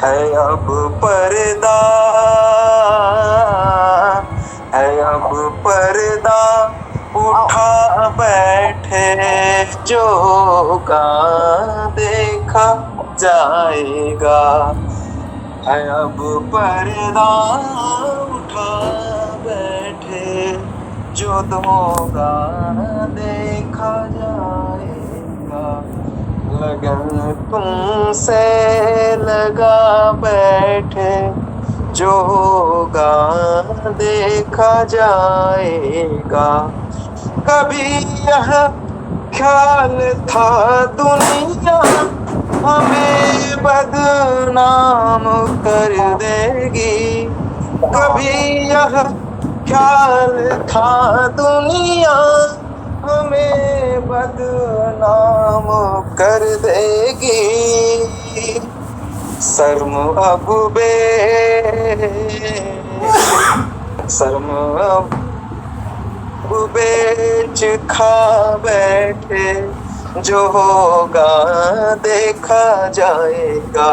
है अब पर्दा, है अब पर्दा उठा बैठे जो का देखा जाएगा। है अब पर्दा उठा बैठे जो दोगा देखा जाएगा। लगन तुमसे लगा बैठे जो होगा देखा जाएगा। कभी यह ख्याल था दुनिया हमें बदनाम कर देगी। कभी यह ख्याल था दुनिया हमें बदनाम कर देगी। शर्म अब बेच खा बैठे जो होगा देखा जाएगा।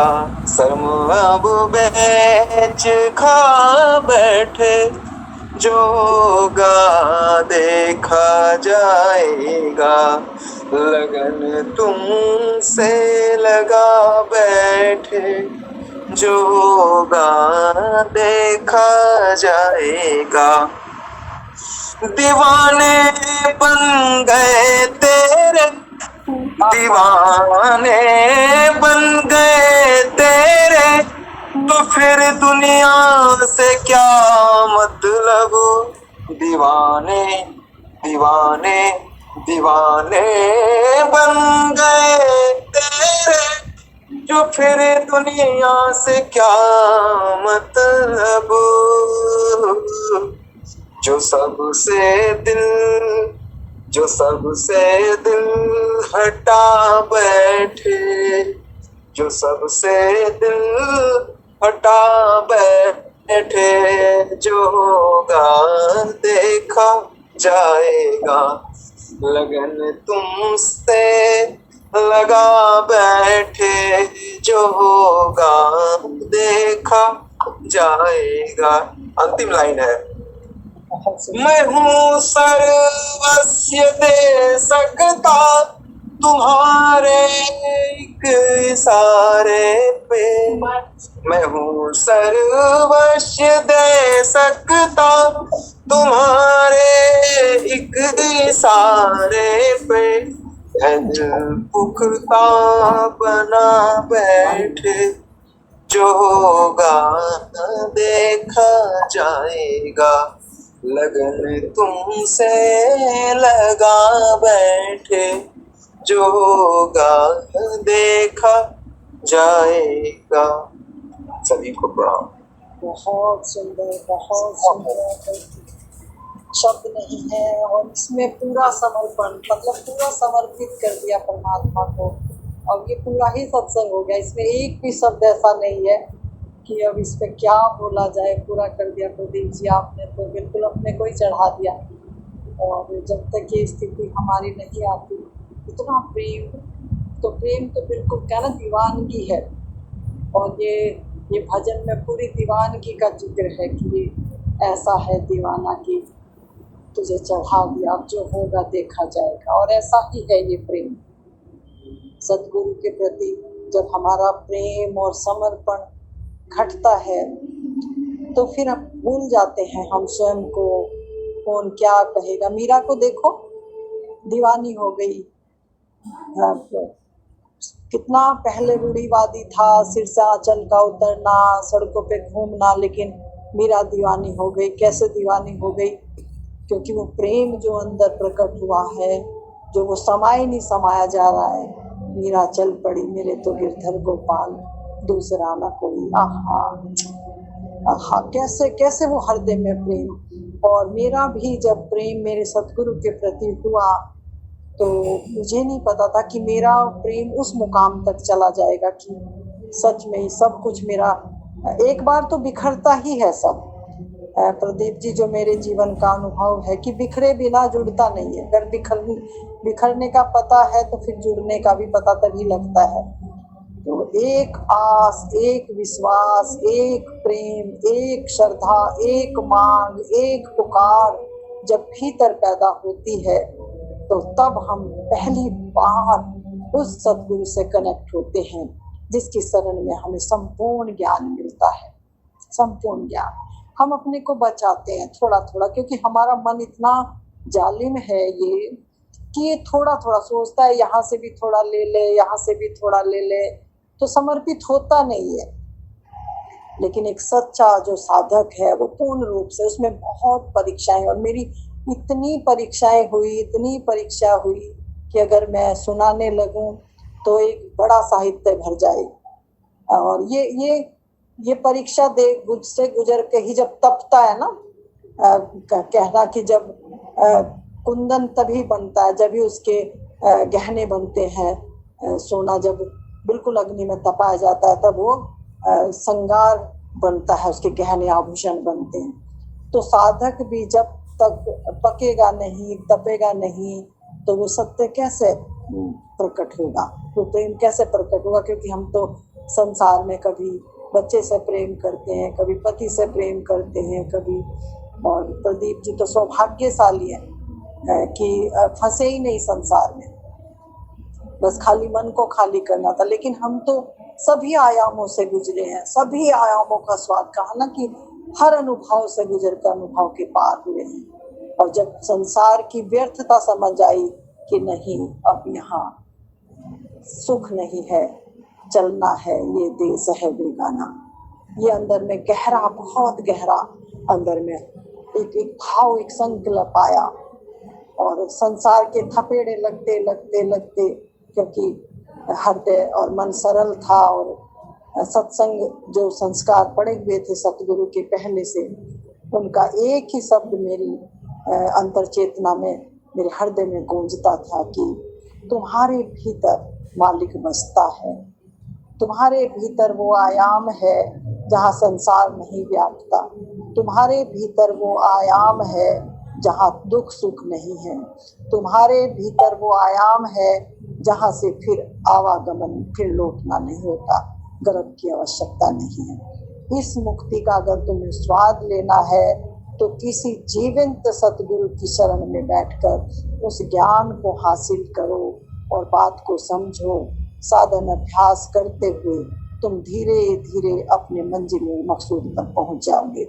शर्म अब बेच खा बैठे जो होगा देखा जाएगा। लगन तुमसे लगा बैठे जो होगा देखा जाएगा। दीवाने बन गए तेरे, दीवाने बन गए तेरे, तो फिर दुनिया से क्या मतलब। दीवाने दीवाने दीवाने बन गए तेरे, जो फिर दुनिया से क्या मतलब। जो सबसे दिल हटा बैठे, जो सबसे दिल हटा बैठे जो होगा देखा जाएगा। लगन तुमसे लगा बैठे जो होगा देखा जाएगा। अंतिम लाइन है, मैं हूँ सर्वस्व दे सकता तुम्हारे एक इशारे पे। मैं हूँ सर्वस्व दे सकता तुम्हारे एक इशारे पे। है दिल पुख्ता बना बैठे जो होगा देखा जाएगा। लगन तुमसे लगा बैठे जो होगा देखा जाएगा। सभी को प्रणाम। बहुत सुंदर, बहुत सुंदर, शब्द नहीं है। और इसमें पूरा समर्पण, मतलब पूरा समर्पित कर दिया परमात्मा को। अब ये पूरा ही सत्संग हो गया, इसमें एक भी शब्द ऐसा नहीं है कि अब इस पे क्या बोला जाए। पूरा कर दिया प्रदीप जी आपने, तो बिल्कुल अपने को ही चढ़ा दिया। और जब तक ये स्थिति हमारी नहीं आती, इतना प्रेम, तो प्रेम तो बिल्कुल क्या ना दीवानगी है। और ये भजन में पूरी दीवानगी का जिक्र है कि ऐसा है दीवाना कि तुझे चढ़ा दिया, अब जो होगा देखा जाएगा। और ऐसा ही है ये प्रेम सदगुरु के प्रति। जब हमारा प्रेम और समर्पण घटता है तो फिर हम भूल जाते हैं हम स्वयं को, कौन क्या कहेगा। मीरा को देखो, दीवानी हो गई। कितना पहले रूढ़िवादी था, सिर से आंचल का उतरना, सड़कों पे घूमना, लेकिन मीरा दीवानी हो गई। कैसे दीवानी हो गई? क्योंकि वो प्रेम जो अंदर प्रकट हुआ है, जो वो समाये नहीं समाया जा रहा है। मीरा चल पड़ी मेरे तो गिरधर गोपाल, दूसरा ना कोई। आहा आहा, कैसे कैसे वो हृदय में प्रेम। और मेरा भी जब प्रेम मेरे सतगुरु के प्रति हुआ तो मुझे नहीं पता था कि मेरा प्रेम उस मुकाम तक चला जाएगा कि सच में ही सब कुछ मेरा एक बार तो बिखरता ही है सब। प्रदीप जी, जो मेरे जीवन का अनुभव है कि बिखरे बिना जुड़ता नहीं है। अगर बिखरने का पता है तो फिर जुड़ने का भी पता तभी लगता है। तो एक आस, एक विश्वास, एक प्रेम, एक श्रद्धा, एक मांग, एक पुकार जब भीतर पैदा होती है तो तब हम पहली बार उस सद्गुरु से कनेक्ट होते हैं जिसकी शरण में हमें संपूर्ण ज्ञान मिलता है। संपूर्ण ज्ञान हम अपने को बचाते हैं थोड़ा थोड़ा, क्योंकि हमारा मन इतना जालिम है ये कि ये थोड़ा थोड़ा सोचता है, यहाँ से भी थोड़ा ले ले, यहाँ से भी थोड़ा ले ले, तो समर्पित होता नहीं है। लेकिन एक सच्चा जो साधक है वो पूर्ण रूप से, उसमें बहुत परीक्षाएं, और मेरी इतनी परीक्षाएं हुई, इतनी परीक्षा हुई कि अगर मैं सुनाने लगूं तो एक बड़ा साहित्य भर जाए। और ये परीक्षा से गुजर के ही जब तपता है ना, कहना कि जब कुंदन तभी बनता है जब ही उसके गहने बनते हैं। सोना जब बिल्कुल अग्नि में तपाया जाता है तब वो श्रृंगार बनता है, उसके गहने आभूषण बनते हैं। तो साधक भी जब तक पकेगा नहीं, तपेगा नहीं, तो वो सत्य कैसे प्रकट होगा, वो प्रेम कैसे प्रकट होगा? क्योंकि हम तो संसार में कभी बच्चे से प्रेम करते हैं, कभी पति से प्रेम करते हैं, कभी, और प्रदीप जी तो सौभाग्यशाली है कि फंसे ही नहीं संसार में, बस खाली मन को खाली करना था। लेकिन हम तो सभी आयामों से गुजरे हैं, सभी आयामों का स्वाद, कहा ना कि हर अनुभव से गुजर कर अनुभव के पार हुए हैं। और जब संसार की व्यर्थता समझ आई कि नहीं, अब यहाँ सुख नहीं है, चलना है, ये देश है बेगाना, ये अंदर में गहरा, बहुत गहरा अंदर में एक भाव, एक संकल्प आया। और संसार के थपेड़े लगते लगते लगते, क्योंकि हृदय और मन सरल था, और सत्संग जो संस्कार पड़े हुए थे सतगुरु के पहले से, उनका एक ही शब्द मेरी अंतर चेतना में, मेरे हृदय में गूंजता था कि तुम्हारे भीतर मालिक बसता है, तुम्हारे भीतर वो आयाम है जहाँ संसार नहीं व्यापता, तुम्हारे भीतर वो आयाम है जहाँ दुख सुख नहीं है, तुम्हारे भीतर वो आयाम है जहाँ से फिर आवागमन, फिर लौटना नहीं होता, गर्भ की आवश्यकता नहीं है। इस मुक्ति का अगर तुम्हें स्वाद लेना है तो किसी जीवंत सतगुरु की शरण में बैठकर उस ज्ञान को हासिल करो और बात को समझो। साधन अभ्यास करते हुए तुम धीरे धीरे अपने मंजिल मकसूद तक पहुंच जाओगे।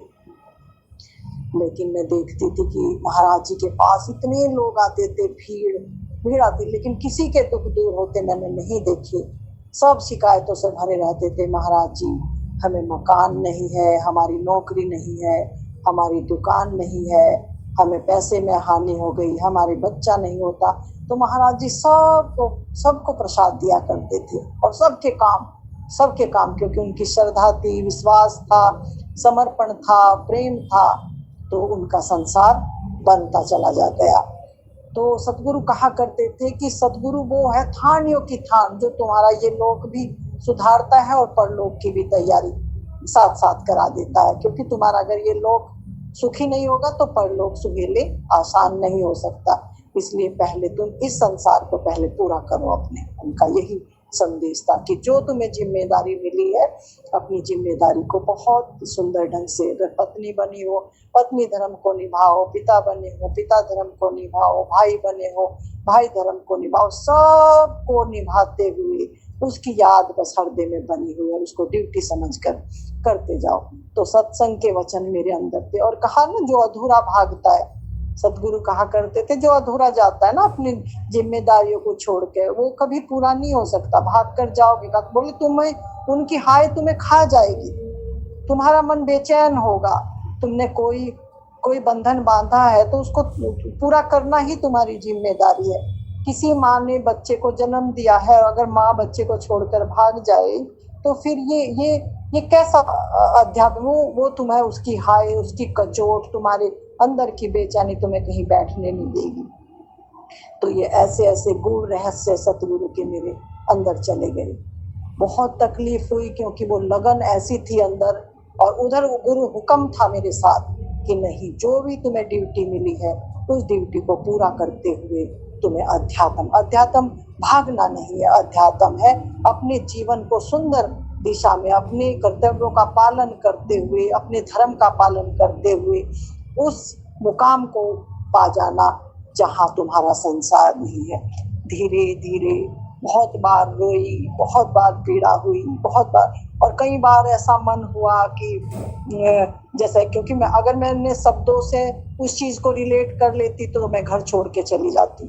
लेकिन मैं देखती थी कि महाराज जी के पास इतने लोग आते थे, भीड़ आती, लेकिन किसी के दुख दूर होते मैंने नहीं देखे। सब शिकायतों से भरे रहते थे, महाराज जी हमें मकान नहीं है, हमारी नौकरी नहीं है, हमारी दुकान नहीं है, हमें पैसे में हानि हो गई, हमारे बच्चा नहीं होता। तो महाराज जी सबको प्रसाद दिया करते थे, और सबके काम, क्योंकि उनकी श्रद्धा थी, विश्वास था, समर्पण था, प्रेम था, तो उनका संसार बनता चला जा गया। तो सतगुरु कहा करते थे कि सतगुरु वो है थानियों की थान, जो तुम्हारा ये लोक भी सुधारता है और परलोक की भी तैयारी साथ साथ करा देता है। क्योंकि तुम्हारा अगर ये लोक सुखी नहीं होगा तो परलोक सुहेले आसान नहीं हो सकता। इसलिए पहले तुम इस संसार को पहले पूरा करो अपने। उनका यही संदेश था कि जो तुम्हें जिम्मेदारी मिली है, अपनी जिम्मेदारी को बहुत सुंदर ढंग से, अगर पत्नी बनी हो पत्नी धर्म को निभाओ, पिता बने हो पिता धर्म को निभाओ, भाई बने हो भाई धर्म को निभाओ, सबको निभाते हुए उसकी याद बस हृदय में बनी हुई है, उसको ड्यूटी समझकर करते जाओ। तो सत्संग के वचन मेरे अंदर थे। और कहा ना, जो अधूरा भागता है, सतगुरु कहा करते थे, जो अधूरा जाता है ना अपनी जिम्मेदारियों को छोड़ के, वो कभी पूरा नहीं हो सकता। भाग कर जाओगे, बोले तुम्हें उनकी हाय तुम्हें खा जाएगी, तुम्हारा मन बेचैन होगा। तुमने कोई बंधन बांधा है तो उसको पूरा करना ही तुम्हारी जिम्मेदारी है। किसी माँ ने बच्चे को जन्म दिया है, अगर माँ बच्चे को छोड़कर भाग जाए तो फिर ये कैसा अध्यात्म, वो तुम्हें उसकी हाय, उसकी कचोट, तुम्हारे अंदर की बेचैनी तुम्हें कहीं बैठने नहीं देगी। तो ये ऐसे ऐसे गूढ़ रहस्य सतगुरु के मेरे अंदर चले गए। बहुत तकलीफ हुई, क्योंकि वो लगन ऐसी थी अंदर, और उधर गुरु हुक्म था मेरे साथ कि नहीं, जो भी तुम्हें ड्यूटी मिली है उस ड्यूटी को पूरा करते हुए तुम्हें अध्यात्म भागना नहीं है। अध्यात्म है अपने जीवन को सुंदर दिशा में अपने कर्तव्यों का पालन करते हुए, अपने धर्म का पालन करते हुए उस मुकाम को पा जाना जहां तुम्हारा संसार नहीं है। धीरे धीरे बहुत बार रोई, बहुत बार पीड़ा हुई, बहुत बार, और कई बार ऐसा मन हुआ कि जैसे, क्योंकि मैं अगर मैंने शब्दों से उस चीज को रिलेट कर लेती तो मैं घर छोड़ के चली जाती,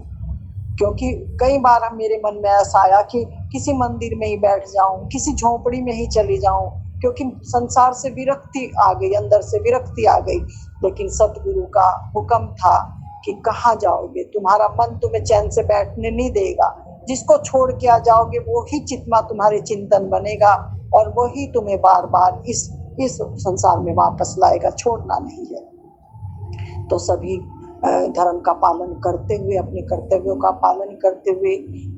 क्योंकि कई बार मेरे मन में ऐसा आया कि किसी मंदिर में ही बैठ जाऊं, किसी झोपड़ी में ही चली जाऊं, क्योंकि संसार से विरक्ति आ गई, अंदर से विरक्ति आ गई। लेकिन सतगुरु का हुक्म था कि कहाँ जाओगे, तुम्हारा मन तुम्हें चैन से बैठने नहीं देगा, जिसको छोड़ के आ जाओगे वो ही चित्मा तुम्हारे चिंतन बनेगा और वही तुम्हें बार बार इस संसार में वापस लाएगा, छोड़ना नहीं है। तो सभी धर्म का पालन करते हुए, अपने कर्तव्यों का पालन करते हुए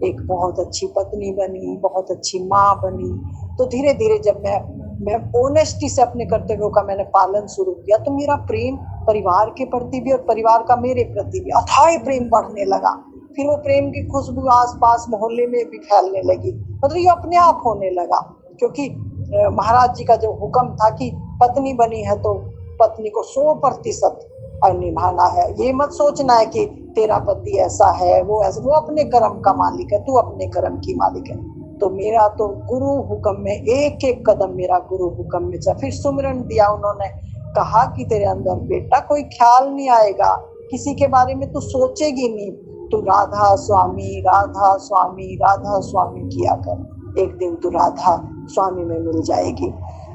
एक बहुत अच्छी पत्नी बनी, बहुत अच्छी माँ बनी। तो धीरे धीरे जब मैं ऑनेस्टी से अपने कर्तव्यों का मैंने पालन शुरू किया तो मेरा प्रेम परिवार के प्रति भी और परिवार का मेरे प्रति भी अथाह प्रेम बढ़ने लगा। फिर वो प्रेम की खुशबू आसपास मोहल्ले में भी फैलने लगी, मतलब ये अपने आप होने लगा, क्योंकि महाराज जी का जो हुक्म था कि पत्नी बनी है तो पत्नी को 100% निभाना है। ये मत सोचना है कि तेरा पति ऐसा है, वो ऐसा, वो अपने कर्म का मालिक है, तू अपने कर्म की मालिक है। तो मेरा तो गुरु हुक्म में एक एक कदम मेरा गुरु हुक्म में चला। फिर सुमिरन दिया उन्होंने, कहा कि तेरे अंदर बेटा कोई ख्याल नहीं आएगा, किसी के बारे में तू सोचेगी नहीं, तू राधा स्वामी राधा स्वामी राधा स्वामी किया कर, एक दिन तू राधा स्वामी में मिल जाएगी।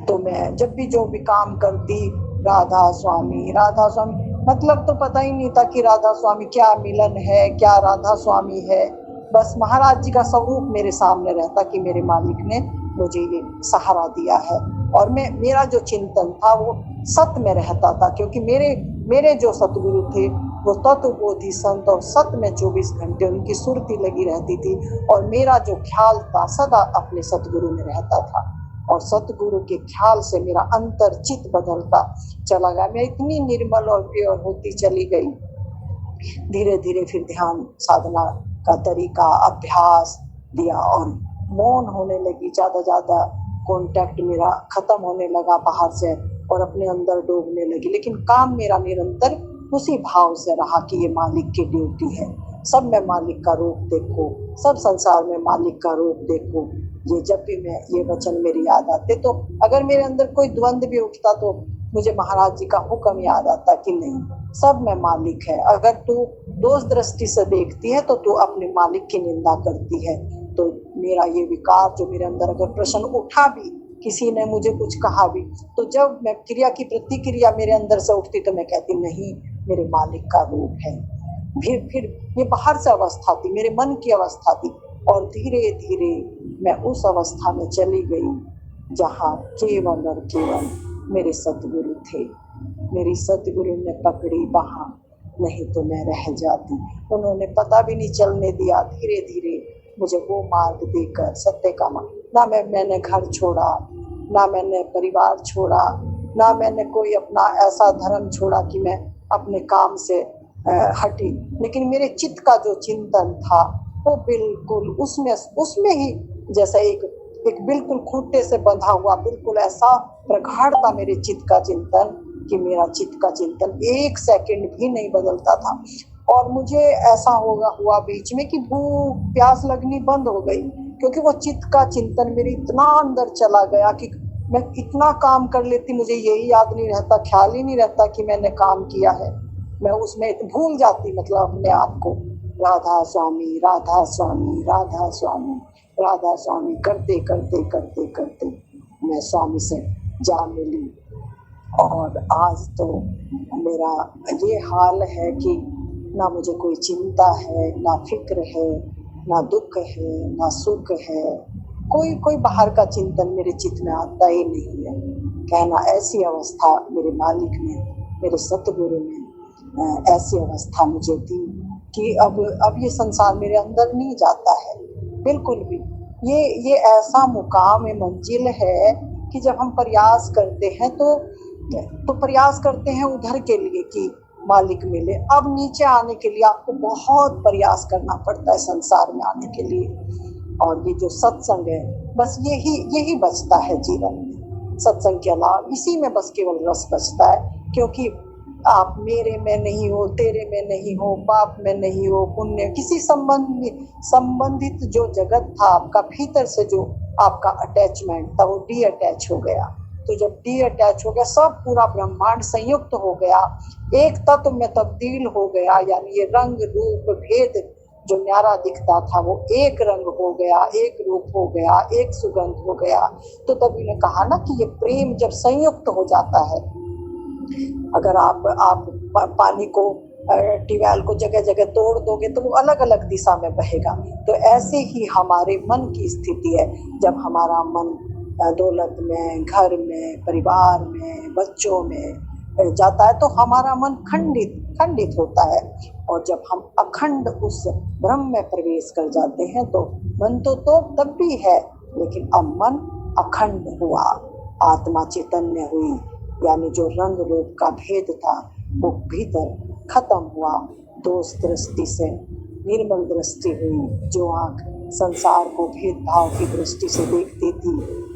तो मैं जब भी जो भी काम करती, राधा स्वामी राधा स्वामी, मतलब तो पता ही नहीं था कि राधा स्वामी क्या मिलन है, क्या राधा स्वामी है। बस महाराज जी का स्वरूप मेरे सामने रहता कि मेरे मालिक ने मुझे ये सहारा दिया है, और मेरा जो चिंतन था वो सत्य में रहता था, क्योंकि मेरे जो सतगुरु थे वो तत्वबोधि संत और सत्य में 24 घंटे उनकी सुरती लगी रहती थी, और मेरा जो ख्याल था सदा अपने सतगुरु में रहता था, और सतगुरु के ख्याल से मेरा अंतर चित्त बदलता चला गया। मैं इतनी निर्मल और प्योर होती चली गई। धीरे धीरे फिर ध्यान साधना का तरीका अभ्यास दिया और मौन होने लगी, ज्यादा कांटेक्ट मेरा खत्म होने लगा बाहर से और अपने अंदर डूबने लगी। लेकिन काम मेरा निरंतर उसी भाव से रहा कि ये मालिक की ड्यूटी है, सब में मालिक का रूप देखो, सब संसार में मालिक का रूप देखो। ये जब भी मैं ये वचन मेरी याद आते, तो अगर मेरे अंदर कोई द्वंद्व भी उठता तो मुझे महाराज जी का हुक्म याद आता कि नहीं, सब में मालिक है। अगर तू दोष दृष्टि से देखती है तो तू अपने मालिक की निंदा करती है। तो मेरा ये विकार जो मेरे अंदर अगर प्रश्न उठा भी, किसी ने मुझे कुछ कहा भी, तो जब मैं क्रिया की प्रतिक्रिया मेरे अंदर से उठती तो मैं कहती नहीं, मेरे मालिक का रूप है। फिर ये बाहर से अवस्था थी, मेरे मन की अवस्था थी, और धीरे धीरे मैं उस अवस्था में चली गई जहाँ केवल और केवल मेरे सतगुरु थे। मेरी सतगुरु ने पकड़ी बाह, नहीं तो मैं रह जाती। उन्होंने पता भी नहीं चलने दिया, धीरे धीरे मुझे वो मार्ग देकर सत्य का मार्ग। ना मैंने घर छोड़ा, ना मैंने परिवार छोड़ा, ना मैंने कोई अपना ऐसा धर्म छोड़ा कि मैं अपने काम से हटी, लेकिन मेरे चित्त का जो चिंतन था वो बिल्कुल उसमें ही जैसा एक बिल्कुल खूंटे से बंधा हुआ, बिल्कुल ऐसा प्रगाढ़ था मेरे चित्त का चिंतन कि मेरा चित्त का चिंतन एक सेकंड भी नहीं बदलता था। और मुझे ऐसा हुआ बीच में कि भूख प्यास लगनी बंद हो गई, क्योंकि वो चित्त का चिंतन मेरे इतना अंदर चला गया कि मैं इतना काम कर लेती, मुझे यही याद नहीं रहता, ख्याल ही नहीं रहता कि मैंने काम किया है। मैं उसमें भूल जाती, मतलब अपने आप को राधा स्वामी राधा स्वामी राधा स्वामी राधा स्वामी करते करते करते करते मैं स्वामी से जा मिली। और आज तो मेरा ये हाल है कि ना मुझे कोई चिंता है, ना फिक्र है, ना दुख है, ना सुख है, कोई बाहर का चिंतन मेरे चित्त में आता ही नहीं है। कहना ऐसी अवस्था मेरे मालिक ने, मेरे सतगुरु ने ऐसी अवस्था मुझे दी कि अब ये संसार मेरे अंदर नहीं जाता है बिल्कुल भी। ये ऐसा मुकाम है, मंजिल है कि जब हम प्रयास करते हैं तो प्रयास करते हैं उधर के लिए कि मालिक मिले। अब नीचे आने के लिए आपको बहुत प्रयास करना पड़ता है संसार में आने के लिए। और ये जो सत्संग है, बस यही बचता है जीवन में। सत्संग के अलावा इसी में बस केवल रस बचता है, क्योंकि आप मेरे में नहीं हो, तेरे में नहीं हो, पाप में नहीं हो, पुण्य किसी संबंधित जो जगत था आपका, भीतर से जो आपका अटैचमेंट था वो डी अटैच हो गया। तो जब डी अटैच हो गया, सब पूरा ब्रह्मांड संयुक्त हो गया, एक तत्व में तब्दील हो गया, यानी ये रंग रूप भेद जो न्यारा दिखता था वो एक रंग हो गया, एक रूप हो गया, एक सुगंध हो गया। तो तभी ने कहा ना कि ये प्रेम जब संयुक्त हो जाता है, अगर आप पानी को ट्यूबवेल को जगह जगह तोड़ दोगे तो वो अलग अलग दिशा में बहेगा। तो ऐसे ही हमारे मन की स्थिति है, जब हमारा मन दौलत में, घर में, परिवार में, बच्चों में जाता है तो हमारा मन खंडित होता है। और जब हम अखंड उस ब्रह्म में प्रवेश कर जाते हैं तो मन तो तब भी है, लेकिन अब मन अखंड हुआ, आत्मा चैतन्य हुई, यानी जो रंग रूप का भेद था वो भीतर खत्म हुआ। दोष दृष्टि से निर्मल दृष्टि हुई। जो आँख संसार को भेदभाव की दृष्टि से देखती थी,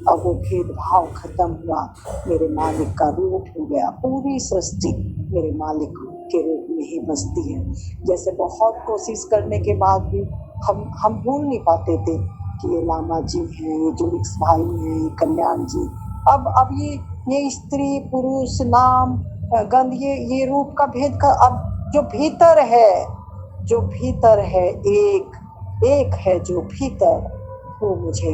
अब वो भेदभाव खत्म हुआ, मेरे मालिक का रूप हो गया। पूरी सृष्टि मेरे मालिक के रूप में ही बसती है। जैसे बहुत कोशिश करने के बाद भी हम भूल नहीं पाते थे कि ये लामा जी हैं, ये जुलिक्स भाई हैं, ये कल्याण जी। अब ये स्त्री पुरुष नाम गंध ये रूप का भेद का, अब जो भीतर है एक है जो भीतर, वो मुझे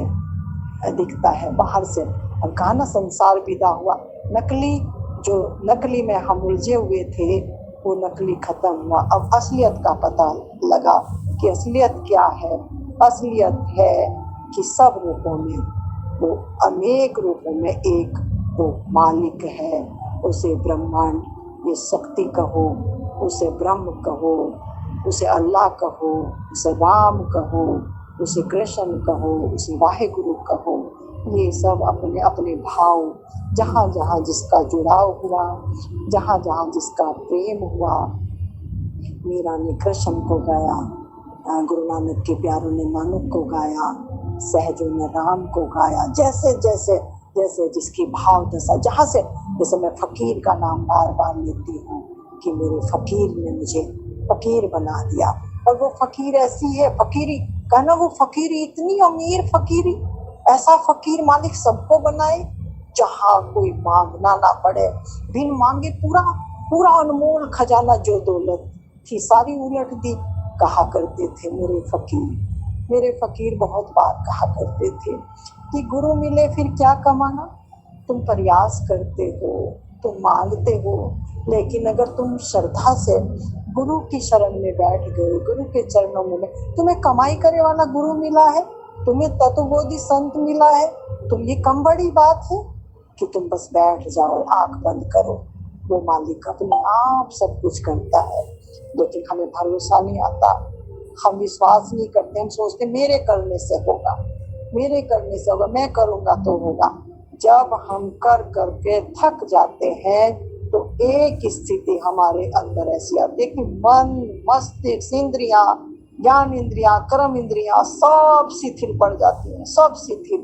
दिखता है बाहर से। अब कहा ना संसार विदा हुआ, नकली में हम उलझे हुए थे वो नकली खत्म हुआ। अब असलियत का पता लगा कि असलियत क्या है। असलियत है कि सब रूपों में, वो अनेक रूपों में एक वो मालिक है। उसे ब्रह्मांड, ये शक्ति कहो, उसे ब्रह्म कहो, उसे अल्लाह कहो, उसे राम कहो, उसे कृष्ण कहो, उसे वाहेगुरु कहो। ये सब अपने अपने भाव, जहाँ जहाँ जिसका जुड़ाव हुआ, जहाँ जहाँ जिसका प्रेम हुआ। मीरा ने कृष्ण को गाया, गुरु नानक के प्यारों ने नानक को गाया, सहजों ने राम को गाया। जैसे जैसे जैसे जिसकी भाव दशा, जहाँ से, जैसे मैं फकीर का नाम बार बार लेती हूँ कि मेरे फकीर ने मुझे फकीर बना दिया। और वो फकीर ऐसी है, फकीरी कहना, वो फकीरी इतनी अमीर फकीरी, ऐसा फकीर मालिक सबको बनाए जहाँ कोई मांगना ना पड़े, बिन मांगे पूरा अनमोल खजाना जो दौलत थी सारी उलट दी। कहा करते थे मेरे फकीर बहुत बार कहा करते थे कि गुरु मिले फिर क्या कमाना, तुम प्रयास करते हो, तुम मांगते हो, लेकिन अगर तुम श्रद्धा से गुरु की शरण में बैठ गए, गुरु के चरणों में, तुम्हें कमाई करे वाला गुरु मिला है, तुम्हें तत्वबोधि संत मिला है, तुम ये कम बड़ी बात है कि तुम बस बैठ जाओ, आंख बंद करो। वो मालिक अपने आप सब कुछ करता है, लेकिन हमें भरोसा नहीं आता, हम विश्वास नहीं करते। हम सोचते मेरे करने से होगा, मैं करूँगा तो होगा। जब हम कर करके थक जाते हैं तो एक स्थिति हमारे अंदर ऐसी आती है कि मन, मस्तिष्क, इंद्रियां, ज्ञान इंद्रियां, कर्म इंद्रियां सब शिथिल पड़ जाती हैं, सब शिथिल।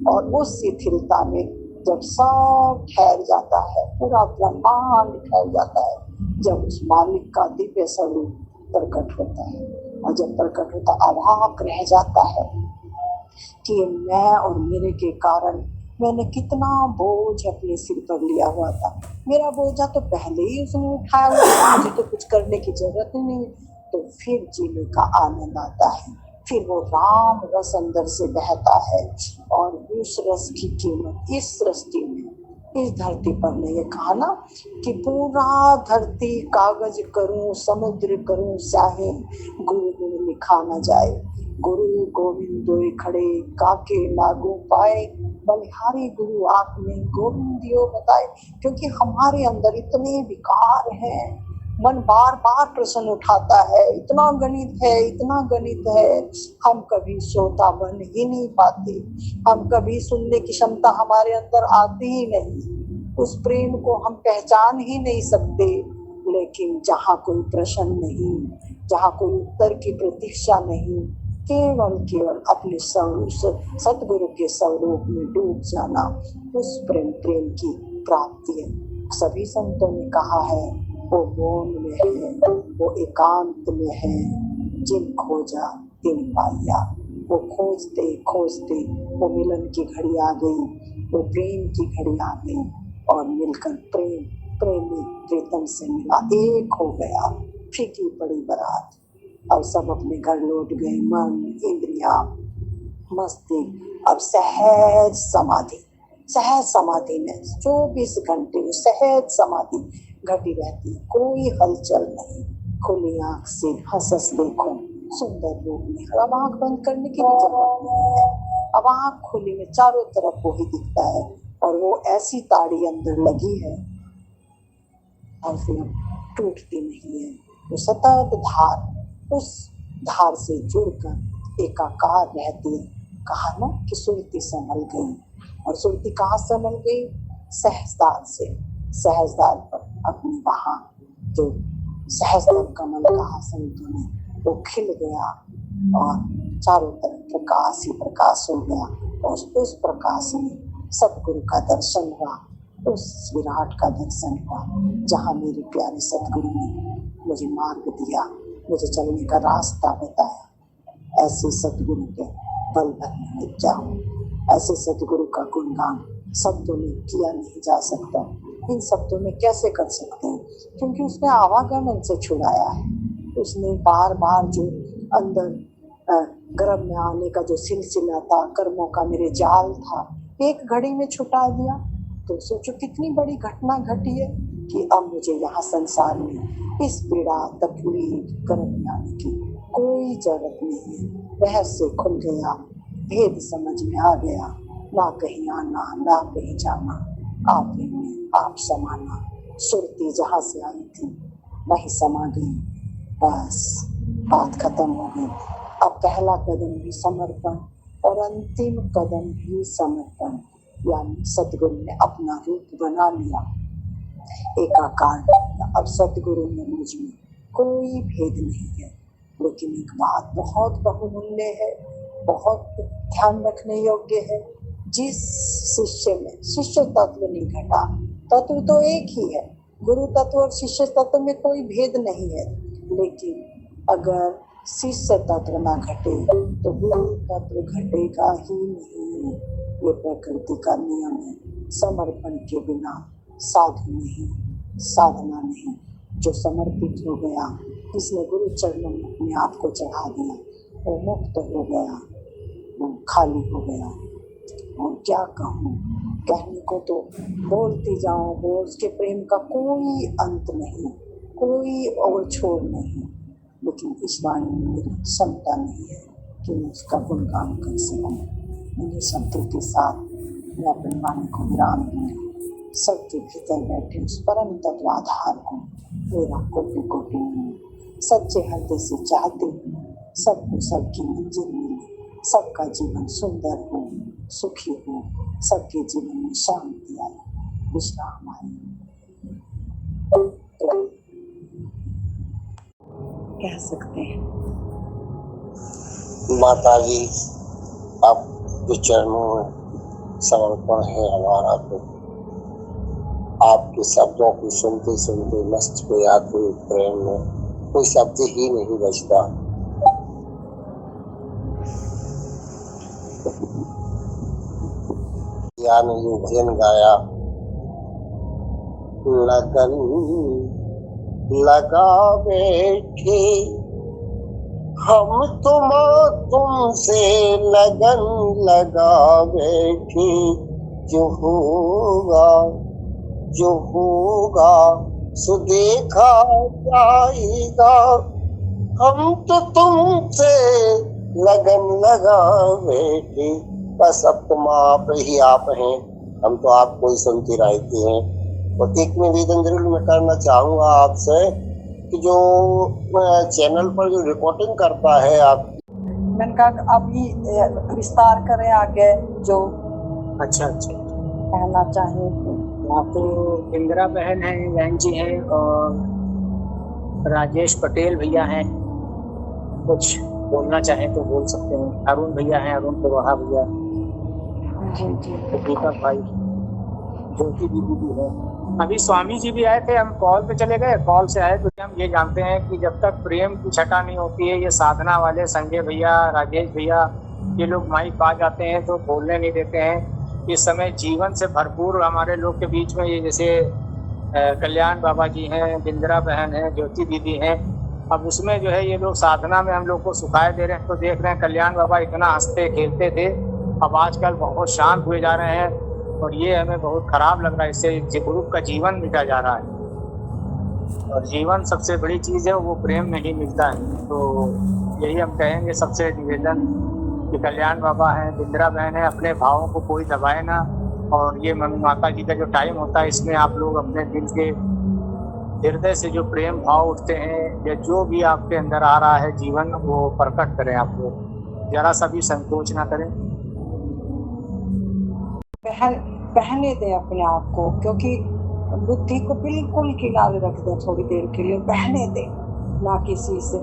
और उस शिथिलता में जब सब ठहर जाता है, पूरा ब्रह्मांड ठहर जाता है, जब उस मालिक का दिव्य स्वरूप प्रकट होता है। और जब प्रकट होता, अवाक रह जाता है कि मैं और मेरे के कारण मैंने कितना बोझ अपने सिर पर लिया हुआ था। मेरा बोझा तो पहले ही उसने उठाया हुआ था, मुझे तो कुछ करने की जरूरत ही नहीं। तो फिर जीने का आनंद आता है, फिर वो राम रस अंदर से बहता है। और उस रस की कीमत इस सृष्टि में, इस धरती पर ने ये कहा ना कि पूरा धरती कागज करूं, समुद्र करूं स्याही, गुरु गुण लिखा न जाए। गुरु गोविंद दोए खड़े, काके लागू पाए, बलिहारी गुरु आँख में गोविंदियो बताए। क्योंकि हमारे अंदर इतने विकार हैं, मन बार बार प्रश्न उठाता है, इतना गणित है, हम कभी श्रोता बन ही नहीं पाते, हम कभी सुनने की क्षमता हमारे अंदर आती ही नहीं, उस प्रेम को हम पहचान ही नहीं सकते। लेकिन जहाँ कोई प्रश्न नहीं, जहाँ कोई उत्तर की प्रतीक्षा नहीं, केवल केवल अपने सतगुरु के स्वरूप में डूब जाना, उस प्रेम की प्राप्ति है। सभी संतों ने कहा है वो मौन में है, वो एकांत में है, जिन खोजा तिन पाया। वो खोजते खोजते वो मिलन की घड़ी आ गई, वो प्रेम की घड़ी आ गई और मिलकर प्रेमी प्रीतम से मिला, एक हो गया। फीकी पड़ी बारात, अब सब अपने घर लौट गए। मन इंद्रिया मस्ती अब सहज समाधि में 24 घंटे सहज समाधि घटी रहती है, कोई हलचल नहीं। खुली आंख से हंस देखो सुंदर रूप में, अब आंख बंद करने की भी जरूरत नहीं है। अब आंख खुली में चारों तरफ वो ही दिखता है और वो ऐसी ताड़ी अंदर लगी है और फिर टूटती नहीं है। वो सतत धार, उस धार से जुड़कर एकाकार रहती है। कहा ना कि सुरती संभल गई, और सुरती कहाँ संभल गई? सहजदार से। सहजदार पर अपने वहां जो सहजदार कमल कहा संतों ने, वो खिल गया और चारों तरफ प्रकाश ही प्रकाश हो गया। और उस प्रकाश में सतगुरु का दर्शन हुआ, उस विराट का दर्शन हुआ जहाँ मेरे प्यारे सतगुरु ने मुझे मार्ग दिया, मुझे चलने का रास्ता बताया। ऐसे सतगुरु के बल भर में मिट जाऊं, ऐसे सतगुरु का गुणगान शब्दों में किया नहीं जा सकता। इन शब्दों में कैसे कर सकते हैं? क्योंकि उसने आवागमन से छुड़ाया है। उसने बार बार जो अंदर गर्भ में आने का जो सिलसिला था, कर्मों का मेरे जाल था, एक घड़ी में छुटा दिया। तो सोचो कितनी बड़ी घटना घटी है कि अब मुझे यहाँ संसार में इस पीड़ा तकलीफ गर्भ में आने की कोई जरूरत नहीं है। रहस्य खुल गया, भेद समझ में आ गया। ना कहीं आना ना कहीं जाना, आप ही में आप समाना। सुरती जहाँ से आई थी वही समा गई, बस बात खत्म हो गई। अब पहला कदम भी समर्पण और अंतिम कदम भी समर्पण, यानी सतगुरु ने अपना रूप बना लिया, एकाकार। अब सतगुरु में मुझ में कोई भेद नहीं है। लेकिन एक बात बहुत बहुमूल्य है, बहुत ध्यान रखने योग्य है। जिस शिष्य में शिष्य तत्व नहीं घटा, तत्व तो एक ही है, गुरु तत्व और शिष्य तत्व में कोई भेद नहीं है। लेकिन अगर शिष्य तत्व ना घटे तो गुरु तत्व घटेगा ही नहीं। ये प्रकृति का नियम है। समर्पण के बिना साधु नहीं, साधना नहीं। जो समर्पित हो गया, जिसने गुरु चरणों में अपने आप को चढ़ा दिया, वो मुक्त हो गया, वो खाली हो गया। और क्या कहूँ, कहने को तो बोलती जाऊं, वो उसके प्रेम का कोई अंत नहीं, कोई और छोड़ नहीं। लेकिन इस वाणी में मेरी क्षमता नहीं है कि मैं उसका गुणगान कर सकूं। मेरे शब्दों के साथ मैं अपनी वाणी को विराम दूंगी। सबके भीतर बैठे उस परम तत्वाधार को मेरा कोटि कोटि मिले। सच्चे हृदय से चाहते हूँ सबको सबकी मंजिल मिले, सबका जीवन सुंदर हो, सुखी हो, सबके जीवन में शांति आए, विश्राम आए। तो कह सकते हैं माता जी, आप के चरणों में समर्पण है हमारा। तो आपके शब्दों को सुनते सुनते मस्त को याद हुए प्रेम में कोई शब्द ही नहीं बचता। ने जो भजन गाया, लगन लगा बैठे हम तुमसे, लगन लगा बैठे, जो होगा सो देखा जाएगा। हम तो तुमसे लगन लगा बैठे, बस अब तुम आप ही आप हैं, हम तो आपको ही सुनते रहते हैं। और एक निवेदन जरूर मैं करना चाहूँगा आपसे कि जो चैनल पर जो रिपोर्टिंग करता है आप, मैंने कहा अभी विस्तार करें आगे जो अच्छा कहना चाहें। वहाँ तो इंदिरा बहन है, बहन जी है, और राजेश पटेल भैया हैं, कुछ बोलना चाहें तो बोल सकते हैं। अरुण भैया हैं, अरुण प्रवाहा भैया, जी जी दीपक भाई, ज्योति दीदी भी है। अभी स्वामी जी भी आए थे, हम कॉल पे चले गए, कॉल से आए तो हम ये जानते हैं कि जब तक प्रेम की छटा नहीं होती है, ये साधना वाले संजय भैया, राजेश भैया, ये लोग माइक आ जाते हैं तो बोलने नहीं देते हैं। इस समय जीवन से भरपूर हमारे लोग के बीच में ये जैसे कल्याण बाबा जी हैं, बिंद्रा बहन हैं, ज्योति दीदी हैं, अब उसमें जो है ये लोग साधना में हम लोग को सुखाए दे रहे हैं। तो देख रहे हैं कल्याण बाबा इतना हंसते खेलते थे, अब आजकल बहुत शांत हुए जा रहे हैं और ये हमें बहुत खराब लग रहा है। इससे ग्रुप का जीवन मिटा जा रहा है और जीवन सबसे बड़ी चीज है, वो प्रेम में ही मिलता है। तो यही हम कहेंगे सबसे निवेदन कि कल्याण बाबा हैं, बिंद्रा बहन है, अपने भावों को कोई दबाए ना। और ये मम्मी माता जी का जो टाइम होता है, इसमें आप लोग अपने दिल के हृदय से जो प्रेम भाव उठते हैं या जो भी आपके अंदर आ रहा है जीवन, वो प्रकट करें। आप लोग जरा सा भी संकोच ना करें। बहने दें अपने आप को, क्योंकि बुद्धि को बिल्कुल किनारे रख दें थोड़ी देर के लिए, बहने दें। ना किसी से,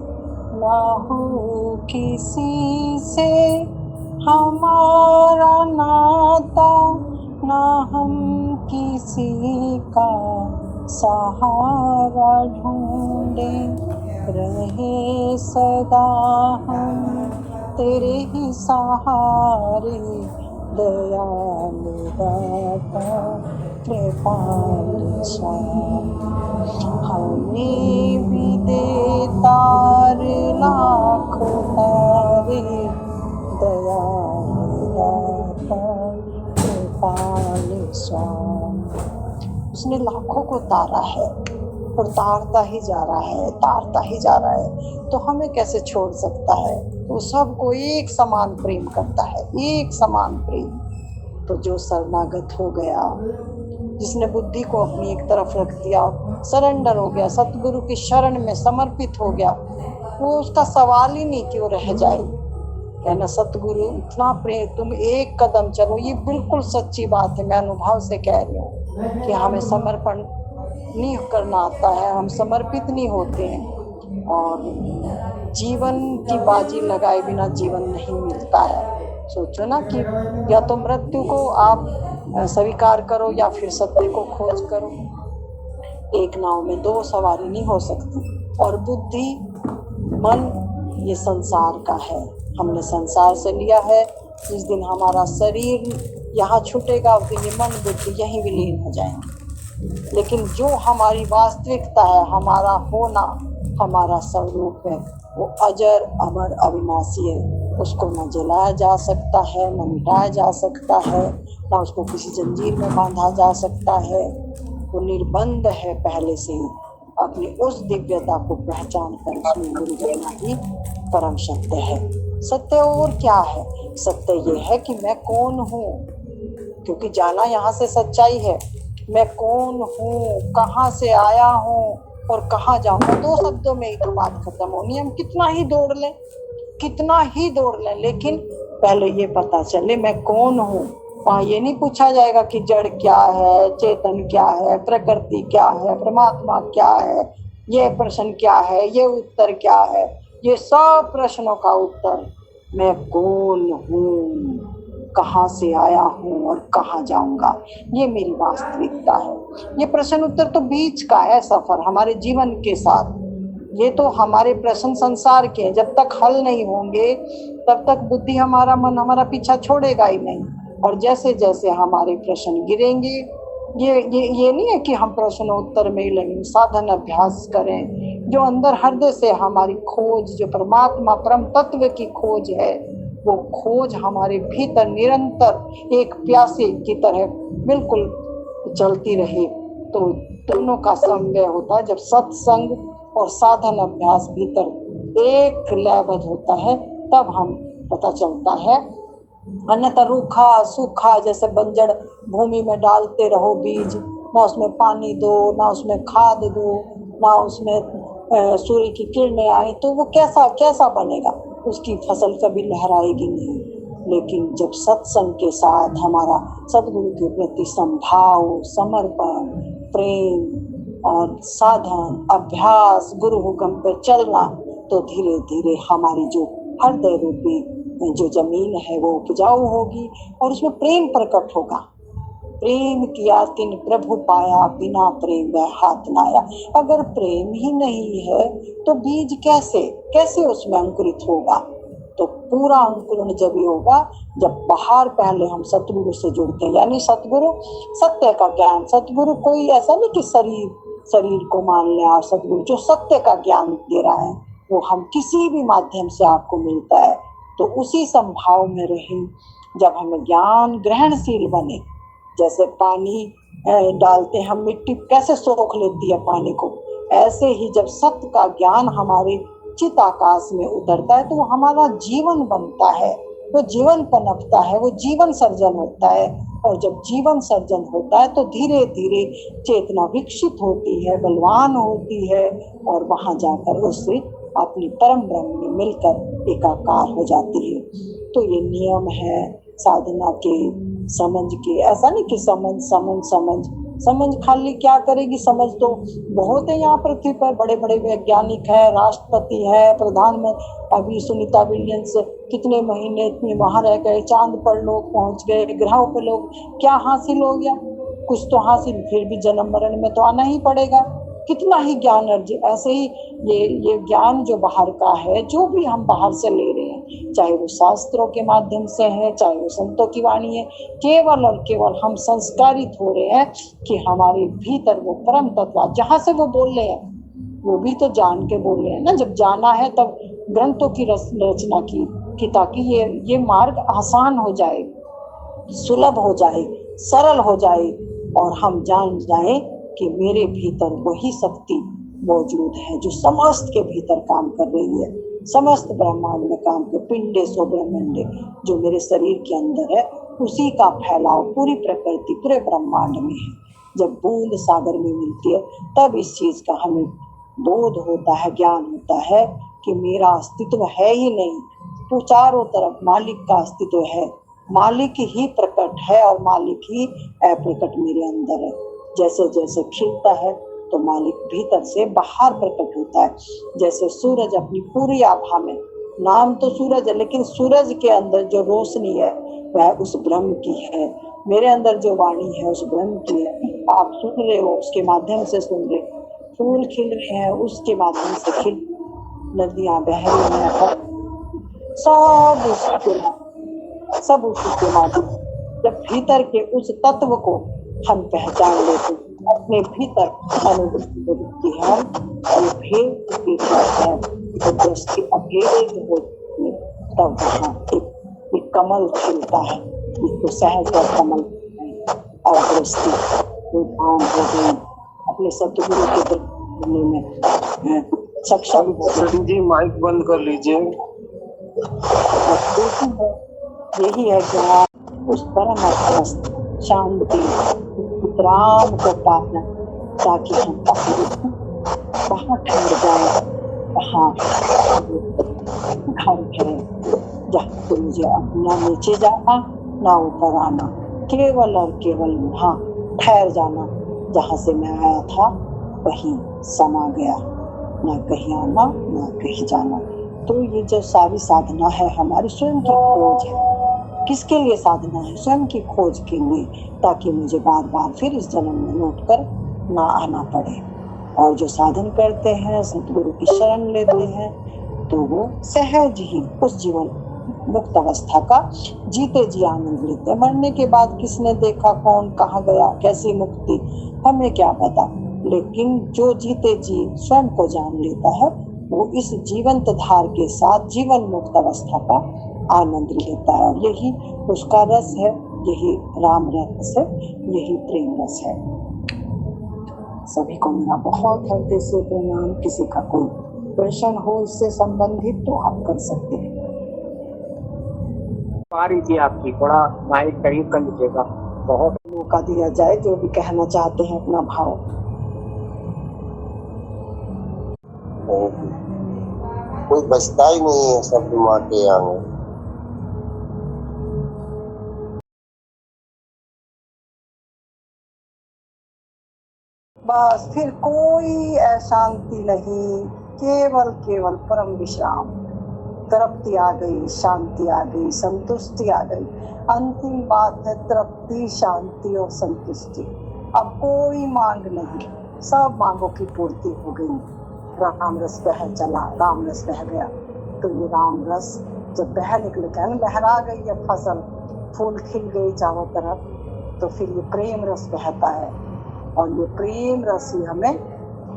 ना हो किसी से हमारा नाता, ना हम किसी का सहारा ढूंढे, रहे सदा हम तेरे ही सहारे, दयालु दाता कृपालु स्वामी, हमें भी दे तार लाखों तारे, दयालु दाता कृपालु स्वामी। उसने लाखों को तारा है और तारता ही जा रहा है, तारता ही जा रहा है, तो हमें कैसे छोड़ सकता है? तो सबको एक समान प्रेम करता है, एक समान प्रेम। तो जो शरणागत हो गया, जिसने बुद्धि को अपनी एक तरफ रख दिया, सरेंडर हो गया, सतगुरु की शरण में समर्पित हो गया, वो उसका सवाल ही नहीं कि वो रह जाए। कहना सतगुरु इतना प्रेम, तुम एक कदम चलो, ये बिल्कुल सच्ची बात है, मैं अनुभव से कह रही हूँ कि हमें समर्पण नहीं करना आता है, हम समर्पित नहीं होते हैं और जीवन की बाजी लगाए बिना जीवन नहीं मिलता है। सोचो ना कि या तो मृत्यु को आप स्वीकार करो या फिर सत्य को खोज करो। एक नाव में दो सवारी नहीं हो सकती। और बुद्धि मन ये संसार का है, हमने संसार से लिया है। जिस दिन हमारा शरीर यहाँ छूटेगा उस दिन ये मन बुद्धि यहीं विलीन हो जाएंगे। लेकिन जो हमारी वास्तविकता है, हमारा होना, हमारा स्वरूप है, वो अजर अमर अविनाशी है। उसको न जलाया जा सकता है, न मिटाया जा सकता है, न उसको किसी जंजीर में बांधा जा सकता है। वो निर्बंध है पहले से ही। अपनी उस दिव्यता को पहचान कर उसमें गुरु जाना ही परम सत्य है। सत्य और क्या है? सत्य ये है कि मैं कौन हूँ, क्योंकि जाना यहाँ से सच्चाई है। मैं कौन हूँ, कहाँ से आया हूँ और कहाँ जाऊँगा, दो शब्दों में ही तो बात खत्म होनी है। हम कितना ही दौड़ लें, कितना ही दौड़ लें, लेकिन पहले ये पता चले मैं कौन हूँ। वहाँ ये नहीं पूछा जाएगा कि जड़ क्या है, चेतन क्या है, प्रकृति क्या है, परमात्मा क्या है, ये प्रश्न क्या है, ये उत्तर क्या है। ये सब प्रश्नों का उत्तर मैं कौन हूँ, कहाँ से आया हूँ और कहाँ जाऊंगा, ये मेरी वास्तविकता है। ये प्रश्न उत्तर तो बीच का है सफर हमारे जीवन के साथ। ये तो हमारे प्रश्न संसार के हैं, जब तक हल नहीं होंगे तब तक बुद्धि हमारा मन हमारा पीछा छोड़ेगा ही नहीं। और जैसे जैसे हमारे प्रश्न गिरेंगे, ये नहीं है कि हम प्रश्न उत्तर में ही लगें, साधन अभ्यास करें। जो अंदर हृदय से हमारी खोज, जो परमात्मा परम तत्व की खोज है, वो खोज हमारे भीतर निरंतर एक प्यासे की तरह बिल्कुल चलती रहे। तो दोनों का समन्वय होता है। जब सत्संग और साधन अभ्यास भीतर एक लयबद्ध होता है, तब हम पता चलता है। अन्यथा रूखा सूखा जैसे बंजर भूमि में डालते रहो बीज, ना उसमें पानी दो, ना उसमें खाद दो, ना उसमें सूर्य की किरणें आए, तो वो कैसा बनेगा? उसकी फसल कभी लहराएगी नहीं। लेकिन जब सत्संग के साथ हमारा सद्गुरु के प्रति संभाव, समर्पण, प्रेम और साधन अभ्यास गुरु हुक्म पर चलना, तो धीरे धीरे हमारी जो हृदय रूपी जो जमीन है वो उपजाऊ होगी और उसमें प्रेम प्रकट होगा। प्रेम किया तिन प्रभु पाया, बिना प्रेम वह हाथ न आया। अगर प्रेम ही नहीं है तो बीज कैसे उसमें अंकुरित होगा? तो पूरा अंकुरण जब ही होगा जब बाहर पहले हम सतगुरु से जुड़ते हैं, यानी सतगुरु सत्य का ज्ञान। सतगुरु कोई ऐसा नहीं कि शरीर को मान ले, और सतगुरु जो सत्य का ज्ञान दे रहा है वो हम किसी भी माध्यम से आपको मिलता है। तो उसी संभाव में रहे, जब हमें ज्ञान ग्रहणशील बने। जैसे पानी डालते हम, मिट्टी कैसे सोख लेती है पानी को, ऐसे ही जब सत्य का ज्ञान हमारे चित आकाश में उतरता है तो वो हमारा जीवन बनता है, वो जीवन पनपता है, वो जीवन सर्जन होता है। और जब जीवन सर्जन होता है तो धीरे धीरे चेतना विकसित होती है, बलवान होती है, और वहां जाकर उससे अपनी परम ब्रह्म में मिलकर एकाकार हो जाती है। तो ये नियम है साधना के, समझ के। ऐसा नहीं कि समझ खाली क्या करेगी? समझ तो बहुत है यहाँ पृथ्वी पर, बड़े बड़े वैज्ञानिक है, राष्ट्रपति है, प्रधानमंत्री। अभी सुनीता विलियम्स कितने महीने वहां रह गए, चांद पर लोग पहुंच गए, ग्रहों पर लोग, क्या हासिल हो गया? कुछ तो हासिल, फिर भी जन्म मरण में तो आना ही पड़ेगा। कितना ही ज्ञान अर्जित। ऐसे ही ये ज्ञान जो बाहर का है, जो भी हम बाहर से ले रहे हैं, चाहे वो शास्त्रों के माध्यम से है, चाहे वो संतों की वाणी है, केवल और केवल हम संस्कारित हो रहे हैं कि हमारे भीतर वो परम तत्व जहाँ से वो बोल रहे हैं वो भी तो जान के बोल रहे हैं ना। जब जाना है तब ग्रंथों की रचना की ताकि ये मार्ग आसान हो जाए, सुलभ हो जाए, सरल हो जाए, और हम जान जाए कि मेरे भीतर वही शक्ति मौजूद है जो समस्त के भीतर काम कर रही है, समस्त ब्रह्मांड में काम कर, पिंडे सो ब्रह्मांडे, जो मेरे शरीर के अंदर है उसी का फैलाव पूरी प्रकृति पूरे ब्रह्मांड में है। जब बूंद सागर में मिलती है तब इस चीज का हमें बोध होता है, ज्ञान होता है कि मेरा अस्तित्व है ही नहीं, तो चारों तरफ मालिक का अस्तित्व है, मालिक ही प्रकट है और मालिक ही अप्रकट मेरे अंदर है। जैसे जैसे खिलता है तो मालिक भीतर से बाहर प्रकट होता है। जैसे सूरज अपनी पूरी आभा में, नाम तो सूरज है लेकिन सूरज के अंदर जो रोशनी है वह उस ब्रह्म की है। मेरे अंदर जो वाणी है उस ब्रह्म की है। आप सुन रहे हो उसके माध्यम से सुन रहे, फूल खिल रहे हैं उसके माध्यम से खिल, नदियां बह रही हैं, सब उसके माध्यम। जब भीतर के उस तत्व को हम पहचान लेते, अपने भीतर अनुभूति होती है, भेद है तो दृष्टि अभेद होती है, तब वहाँ एक कमल खिलता है, जिसको सहज और कमल और दृष्टि हो गई अपने सतगुरु के दर्शन में सक्षम। जी माइक बंद कर लीजिए। यही है ज्ञान, उस परम अवस्था शांति राम को पाना, ताकि हम वहाँ ठहर जाए, वहाँ घर है जहाँ तो मुझे अपना नीचे जाना ना ऊपर आना, केवल और केवल वहाँ ठहर जाना जहाँ से मैं आया था वहीं समा गया, ना कहीं आना ना कहीं जाना। तो ये जो सारी साधना है हमारी स्वयं की खोज है। किसके लिए साधना है? स्वयं की खोज के लिए, ताकि मुझे बार बार फिर इस जन्म में लौटकर ना आना पड़े। और जो साधन करते हैं, सतगुरु की शरण लेते हैं, तो वो सहज ही उस जीवन मुक्त अवस्था का जीते जी आनंद लेते हैं। मरने के बाद किसने देखा, कौन कहाँ गया, कैसी मुक्ति, हमें क्या पता। लेकिन जो जीते जी स्वयं को जान लेता है वो इस जीवंत धार के साथ जीवन मुक्त अवस्था का आनंद लेता है। और यही उसका रस है, यही राम रस है, यही प्रेम रस है। सभी को मेरा बहुत हृदय से प्रणाम। किसी का कोई प्रश्न हो इससे संबंधित तो आप कर सकते हैं। पारी जी आपकी थोड़ा माइक करीब कर लीजिएगा, बहुत मौका दिया जाए जो भी कहना चाहते हैं अपना भाव। कोई बचता ही नहीं है, सब माँ के आगे। बस फिर कोई अशांति नहीं, केवल केवल परम विश्राम। तृप्ति आ गई, शांति आ गई, संतुष्टि आ गई। अंतिम बात है तृप्ति, शांति और संतुष्टि। अब कोई मांग नहीं, सब मांगों की पूर्ति हो गई। राम रस बह चला, राम रस बह गया। तो ये राम रस जब बह निकल गया, लहरा गई है फसल, फूल खिल गई चारों तरफ, तो फिर ये प्रेम रस बहता है और ये प्रेम रस ही हमें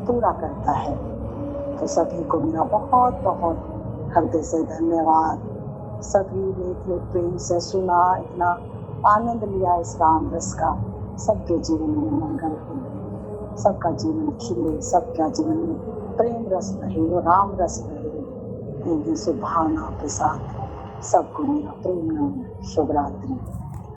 पूरा करता है। तो सभी को मेरा बहुत बहुत हृदय से धन्यवाद। सभी ने इतने प्रेम से सुना, इतना आनंद लिया इस राम रस का। सबके जीवन में मंगल हो, सबका जीवन खिले, सबका जीवन में प्रेम रस बहे, राम रस बहे। शुभ भावना के साथ सबको मेरा प्रेम नमन, शुभ रात्रि।